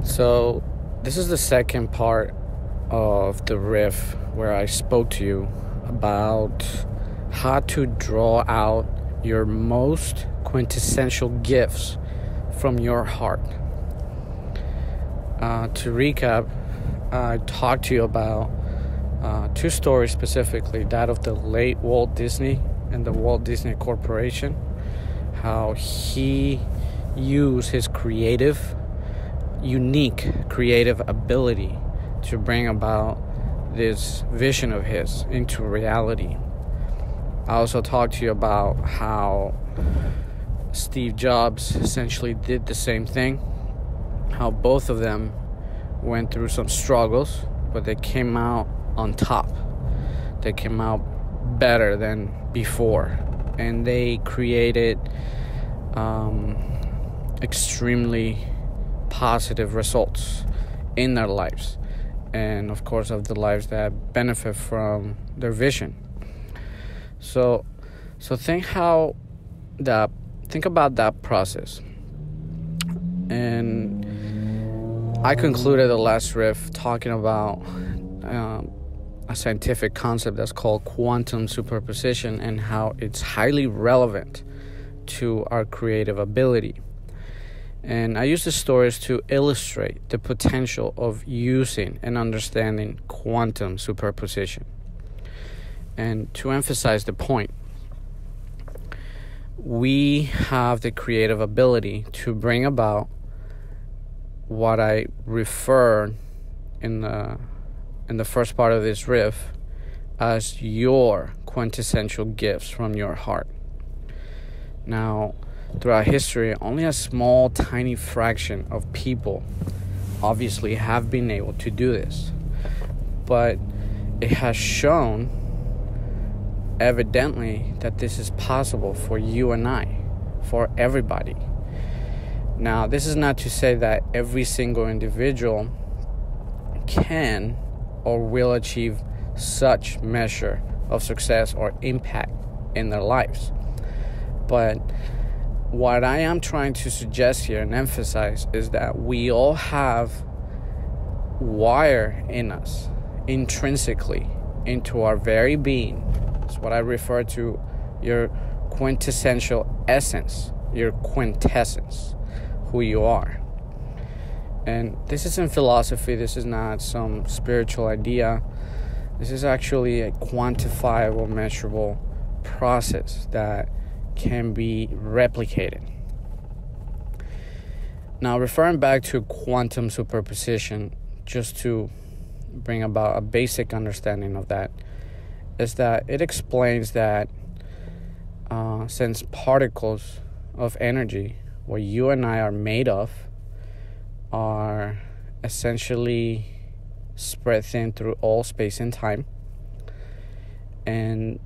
So this is the second part of the riff where I spoke to you about how to draw out your most quintessential gifts from your heart. To recap, I talked to you about two stories specifically, that of the late Walt Disney and the Walt Disney Corporation, how he used his unique creative ability to bring about this vision of his into reality. I also talked to you about how Steve Jobs essentially did the same thing, how both of them went through some struggles, but they came out on top. They came out better than before, and they created extremely positive results in their lives, and of course of the lives that benefit from their vision. So think about that process. And I concluded the last riff talking about a scientific concept that's called quantum superposition, and how it's highly relevant to our creative ability. And I use the stories to illustrate the potential of using and understanding quantum superposition. And to emphasize the point, we have the creative ability to bring about what I refer in the first part of this riff as your quintessential gifts from your heart. Now, throughout history, only a small, tiny fraction of people obviously have been able to do this. But it has shown evidently that this is possible for you and I, for everybody. Now, this is not to say that every single individual can or will achieve such measure of success or impact in their lives. But what I am trying to suggest here and emphasize is that we all have wire in us, intrinsically, into our very being. It's what I refer to your quintessential essence, your quintessence, who you are. And this isn't philosophy, this is not some spiritual idea. This is actually a quantifiable, measurable process that can be replicated. Now, referring back to quantum superposition, just to bring about a basic understanding of that, is that it explains that since particles of energy, what you and I are made of, are essentially spread thin through all space and time, and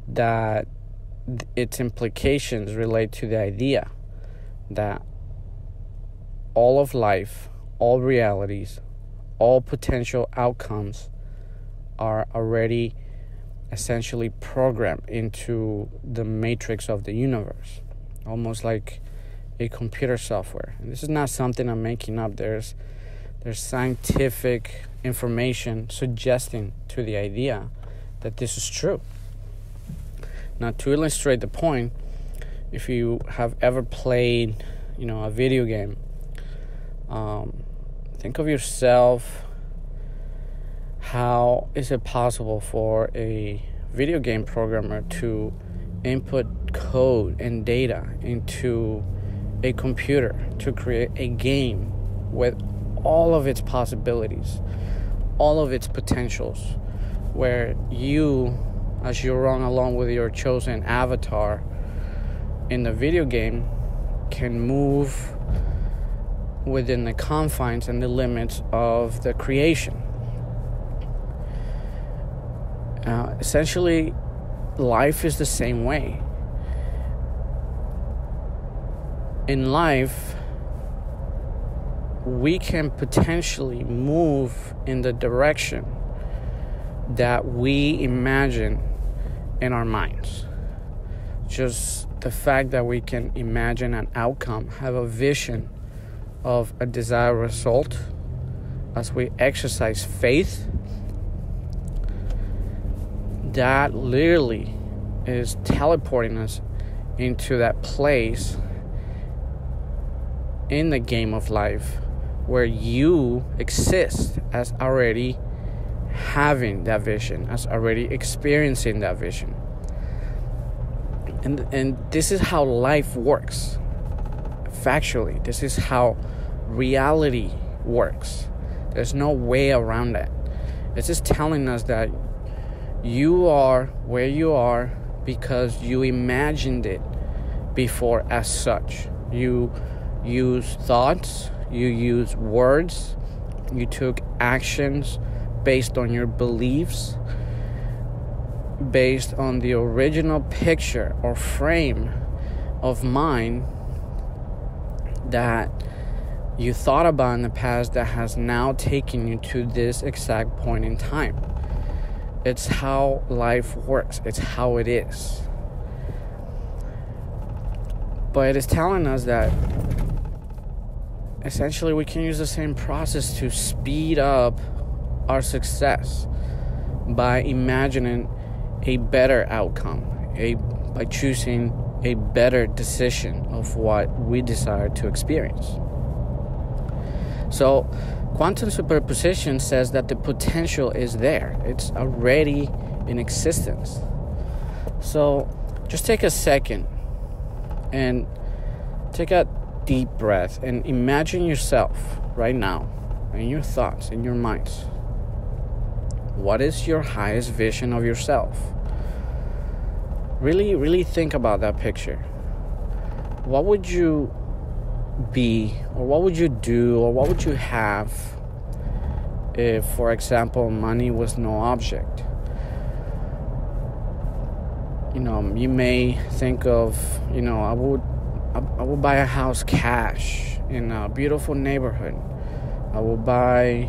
that its implications relate to the idea that all of life, all realities, all potential outcomes are already essentially programmed into the matrix of the universe, almost like a computer software. And this is not something I'm making up. There's scientific information suggesting to the idea that this is true. Now, to illustrate the point, if you have ever played, a video game, think of yourself. How is it possible for a video game programmer to input code and data into a computer to create a game with all of its possibilities, all of its potentials, where you, as you run along with your chosen avatar in the video game, can move within the confines and the limits of the creation. Essentially, life is the same way. In life, we can potentially move in the direction that we imagine in our minds. just the fact that we can imagine an outcome, have a vision of a desired result as we exercise faith, that literally is teleporting us into that place in the game of life where you exist as already having that vision, as already experiencing that vision. And this is how life works. Factually, this is how reality works. There's no way around that. It's just telling us that you are where you are because you imagined it before as such. You use thoughts, you use words, you took actions based on your beliefs, based on the original picture or frame of mind that you thought about in the past that has now taken you to this exact point in time. It's how life works. It's how it is. But it is telling us that essentially we can use the same process to speed up our success by imagining a better outcome, by choosing a better decision of what we desire to experience. So, quantum superposition says that the potential is there. It's already in existence. So, just take a second and take a deep breath and imagine yourself right now in your thoughts, in your minds. What is your highest vision of yourself? Really, really think about that picture. What would you be, or what would you do, or what would you have if, for example, money was no object? You may think of, I would buy a house cash in a beautiful neighborhood. I would buy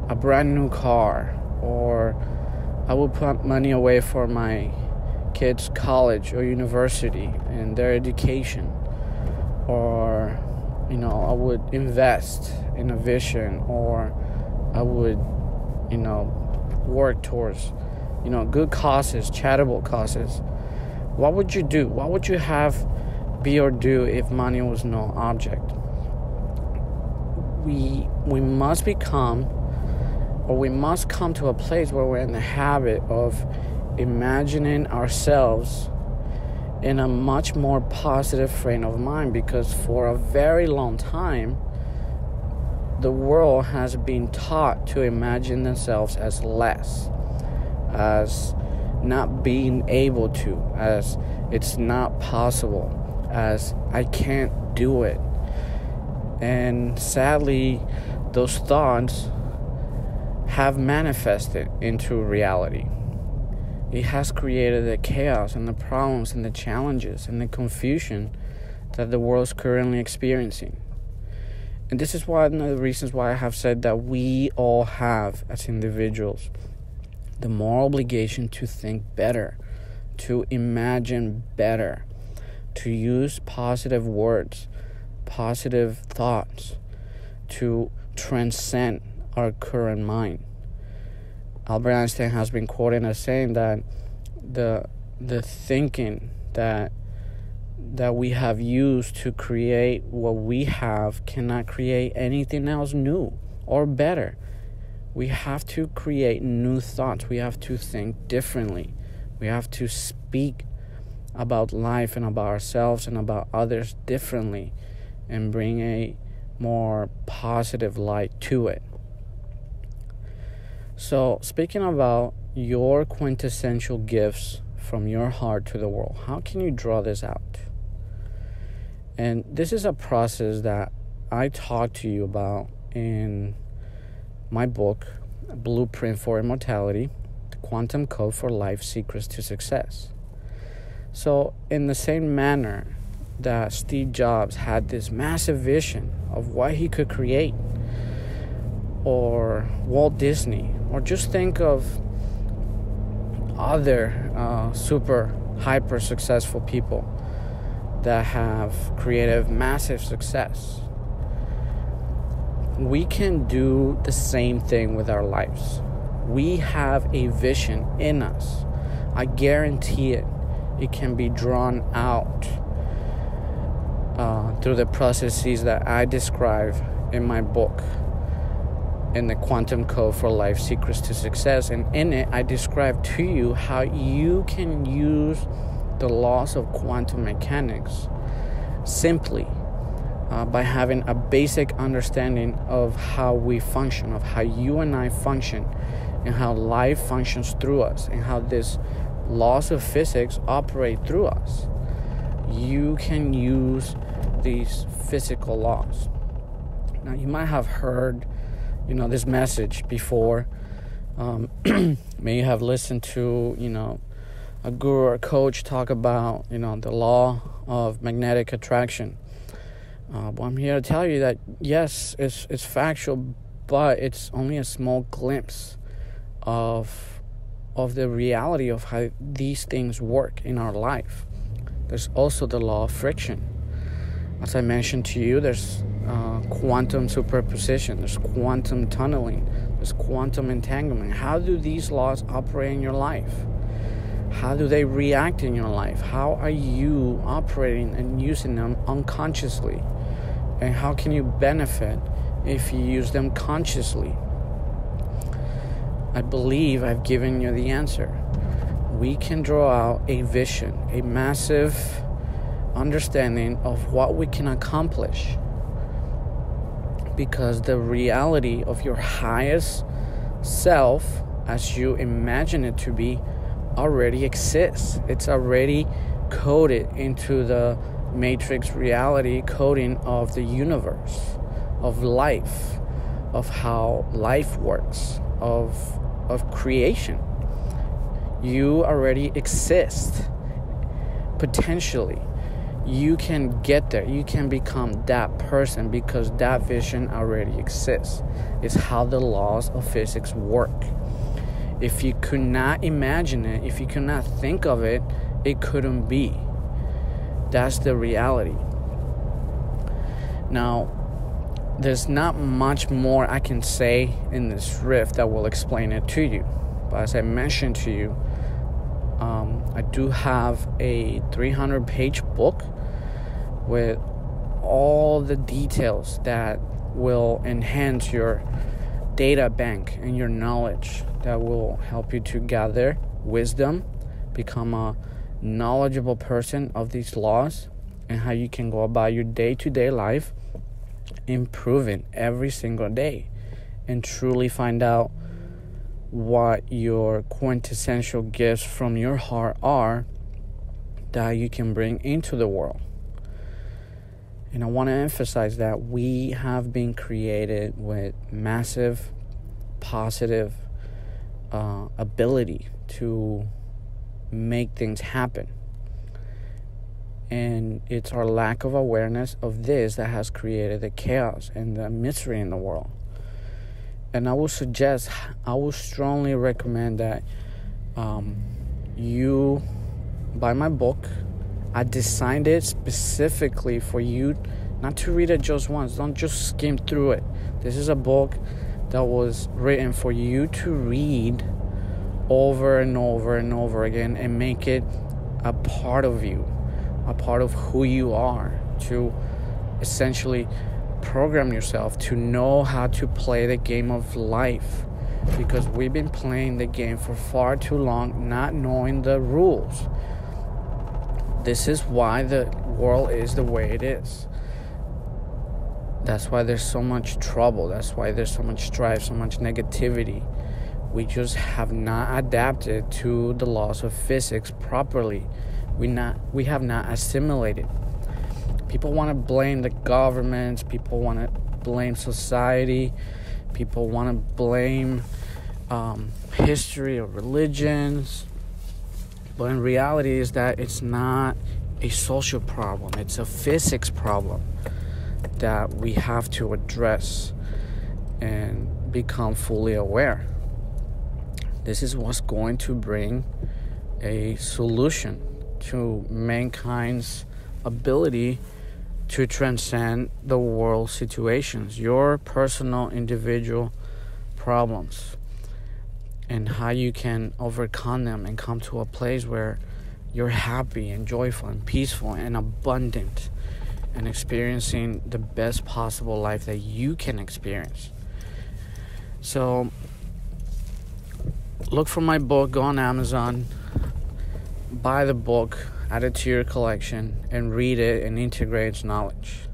a brand new car, or I would put money away for my kids' college or university and their education, or I would invest in a vision, or I would work towards good causes, charitable causes. What would you do? What would you have be or do if money was no object? We must become, or we must come to a place where we're in the habit of imagining ourselves in a much more positive frame of mind, because for a very long time the world has been taught to imagine themselves as less, as not being able to, as it's not possible, as I can't do it. And sadly, those thoughts have manifested into reality. It has created the chaos and the problems and the challenges and the confusion that the world is currently experiencing. And this is one of the reasons why I have said that we all have, as individuals, the moral obligation to think better, to imagine better, to use positive words, positive thoughts, to transcend our current mind. Albert Einstein has been quoted as saying that the thinking that we have used to create what we have cannot create anything else new or better. We have to create new thoughts. We have to think differently. We have to speak about life and about ourselves and about others differently and bring a more positive light to it. So, speaking about your quintessential gifts from your heart to the world, how can you draw this out? And this is a process that I talk to you about in my book, Blueprint for Immortality, The Quantum Code for Life Secrets to Success. So, in the same manner that Steve Jobs had this massive vision of what he could create, or Walt Disney, or just think of other super hyper successful people that have created massive success. We can do the same thing with our lives. We have a vision in us. I guarantee it. It can be drawn out through the processes that I describe in my book, in the Quantum Code for Life, Secrets to Success. And in it, I describe to you how you can use the laws of quantum mechanics simply by having a basic understanding of how we function, of how you and I function, and how life functions through us, and how these laws of physics operate through us. You can use these physical laws. Now, you might have heard, this message before. May you have listened to, a guru or coach talk about, the law of magnetic attraction. But I'm here to tell you that, yes, it's factual, but it's only a small glimpse of the reality of how these things work in our life. There's also the law of friction. As I mentioned to you, there's quantum superposition, there's quantum tunneling, there's quantum entanglement. How do these laws operate in your life? How do they react in your life? How are you operating and using them unconsciously? And how can you benefit if you use them consciously? I believe I've given you the answer. We can draw out a vision, a massive understanding of what we can accomplish, because the reality of your highest self, as you imagine it to be, already exists. It's already coded into the matrix reality coding of the universe, of life, of how life works, of creation. You already exist. Potentially, you can get there. You can become that person because that vision already exists. It's how the laws of physics work. If you could not imagine it, if you could not think of it, it couldn't be. That's the reality. Now, there's not much more I can say in this riff that will explain it to you. But as I mentioned to you, I do have a 300-page book with all the details that will enhance your data bank and your knowledge, that will help you to gather wisdom, become a knowledgeable person of these laws, and how you can go about your day-to-day life, improving every single day, and truly find out what your quintessential gifts from your heart are that you can bring into the world. And I want to emphasize that we have been created with massive positive ability to make things happen. And it's our lack of awareness of this that has created the chaos and the misery in the world. And I will strongly recommend that you buy my book. I designed it specifically for you not to read it just once. Don't just skim through it. This is a book that was written for you to read over and over and over again and make it a part of you, a part of who you are, to essentially program yourself to know how to play the game of life, because we've been playing the game for far too long, not knowing the rules. This is why the world is the way it is. That's why there's so much trouble. That's why there's so much strife, so much negativity. We just have not adapted to the laws of physics properly. We have not assimilated. People want to blame the governments. People want to blame society. People want to blame history or religions. But in reality is that it's not a social problem. It's a physics problem that we have to address and become fully aware. This is what's going to bring a solution to mankind's ability to transcend the world situations, your personal individual problems, and how you can overcome them and come to a place where you're happy and joyful and peaceful and abundant and experiencing the best possible life that you can experience. So look for my book, go on Amazon, buy the book, add it to your collection, and read it and integrate its knowledge.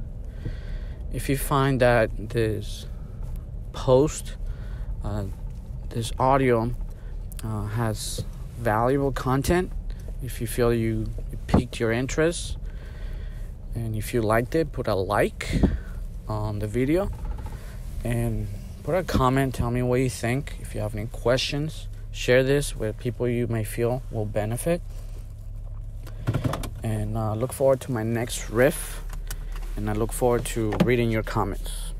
If you find that this audio has valuable content, if you feel it piqued your interest, and if you liked it, put a like on the video and put a comment, tell me what you think. If you have any questions, share this with people you may feel will benefit. And look forward to my next riff, and I look forward to reading your comments.